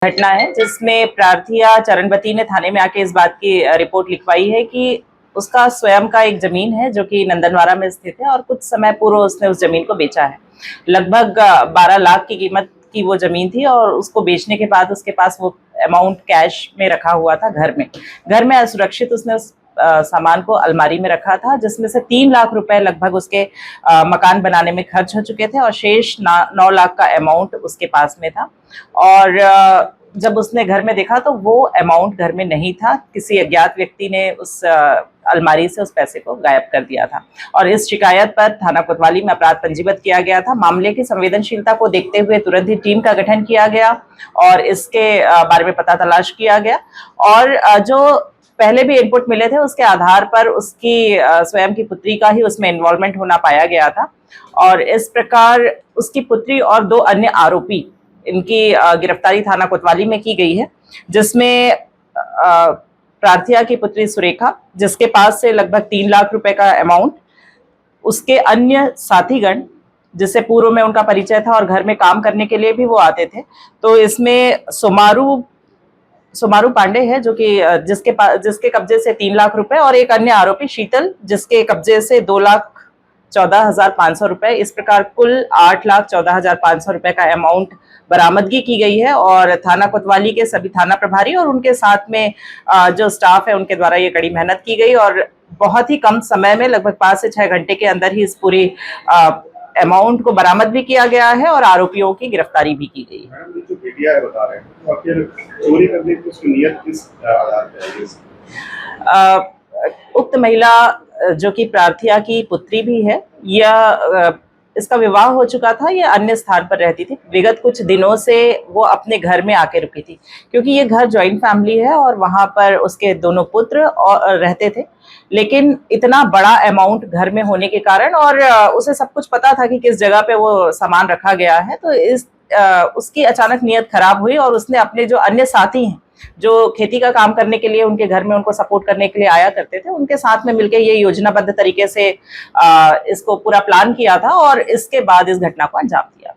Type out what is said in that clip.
घटना है जिसमें प्रार्थिया चरणवती ने थाने में आके इस बात की रिपोर्ट लिखवाई है कि उसका स्वयं का एक जमीन है जो कि नंदनवारा में स्थित है और कुछ समय पूर्व उसने उस जमीन को बेचा है। लगभग 12 लाख की कीमत की वो जमीन थी और उसको बेचने के बाद उसके पास वो अमाउंट कैश में रखा हुआ था घर में असुरक्षित उसने उस सामान को अलमारी में रखा था, जिसमें से 3 लाख रुपए लगभग उसके मकान बनाने में खर्च हो चुके थे और शेष 9 लाख का अमाउंट उसके पास में था। और जब उसने घर में देखा तो वो अमाउंट घर में नहीं था, किसी अज्ञात व्यक्ति ने उस अलमारी से उस पैसे को गायब कर दिया था और इस शिकायत पर थाना कोतवाली में अपराध पंजीबद्ध किया गया था। मामले की संवेदनशीलता को देखते हुए तुरंत ही टीम का गठन किया गया और इसके बारे में पता तलाश किया गया और जो पहले भी इनपुट मिले थे उसके आधार पर उसकी स्वयं की पुत्री का ही उसमें इन्वॉल्वमेंट होना पाया गया था और इस प्रकार उसकी पुत्री और 2 अन्य आरोपी इनकी गिरफ्तारी थाना कोतवाली में की गई है, जिसमें प्रार्थिया की पुत्री सुरेखा, जिसके पास से लगभग 3 लाख रुपए का अमाउंट, उसके अन्य साथीगण जिससे पूर्व में उनका परिचय था और घर में काम करने के लिए भी वो आते थे। तो इसमें सोमारू पांडे है जो कि जिसके कब्जे से 3 लाख रुपए और एक अन्य आरोपी शीतल जिसके कब्जे से 2,14,500 रुपए, इस प्रकार कुल 8,14,500 रुपए का अमाउंट बरामदगी की गई है और थाना कोतवाली के सभी थाना प्रभारी और उनके साथ में जो स्टाफ है उनके द्वारा ये कड़ी मेहनत की गई और बहुत ही कम समय में लगभग 5 से 6 घंटे के अंदर ही इस पूरी अमाउंट को बरामद भी किया गया है और आरोपियों की गिरफ्तारी भी की गई है। जो मीडिया है बता रहे हैं तो आखिर चोरी करने की उसकी नियत किस आधार पर है? उक्त महिला जो कि प्रार्थिया की पुत्री भी है, यह इसका विवाह हो चुका था, ये अन्य स्थान पर रहती थी। विगत कुछ दिनों से वो अपने घर में आके रुकी थी क्योंकि ये घर जॉइंट फैमिली है और वहां पर उसके दोनों पुत्र और रहते थे, लेकिन इतना बड़ा अमाउंट घर में होने के कारण और उसे सब कुछ पता था कि किस जगह पे वो सामान रखा गया है, तो उसकी अचानक नीयत खराब हुई और उसने अपने जो अन्य साथी हैं जो खेती का काम करने के लिए उनके घर में उनको सपोर्ट करने के लिए आया करते थे, उनके साथ में मिलकर ये योजनाबद्ध तरीके से इसको पूरा प्लान किया था और इसके बाद इस घटना को अंजाम दिया।